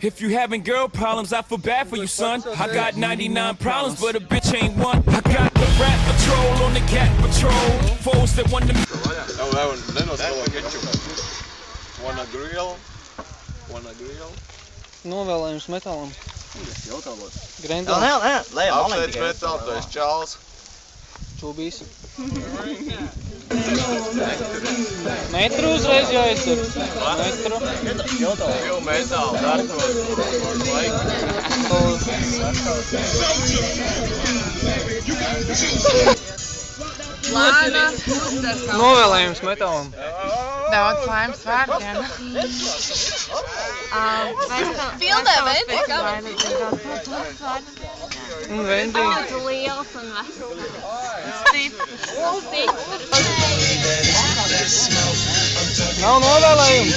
If you having girl problems, I feel bad for you, son. I got 99 problems, but a bitch ain't one. I got the rap patrol on the cat patrol. Foes that want to... Evo, nenoskalo kečupu. Wanna grill? Novēlējums metālam. Grendel. Apsveic metālu, tu esi čāls. Čūbīs. Metru uzreiz jāiztur. Metru. Jau metālu, darkos, Lāna. Novēlējums metālam. Daudz laimes vārdiem. Fildē, Un Vendi. Liels un vesels. Nav novēlējums.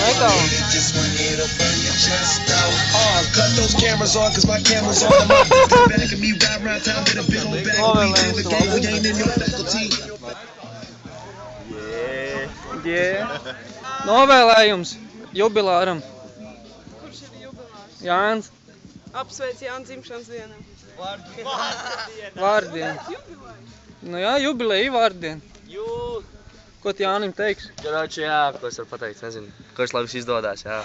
Metālam. Cut those cameras on, cause my camera's on. Back of me, ride around town with a big old bag. Novēlējums. We ain't in your faculty. Novēlējums jubilāram. Kurš ir jubilārs? Jānis. Apsveic Jāna dzimšanas dienu. Vārdien. Nu jā, jubileja vārdien. Ko tu Jānim teiks? Karoči, jā, ko es varu pateikt, nezinu. Kurš lai viss izdodās, jā.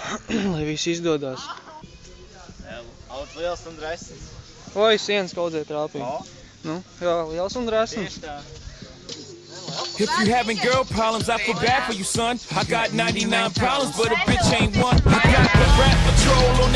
Lai viss izdodās. Auts liels un dresns. Oi, sienas kaudzē trāpīja. Nu, jā, liels un dresns. If you having girl problems, I feel bad for you, son. I got 99 problems, but a bitch ain't one. I got the rap patrol on the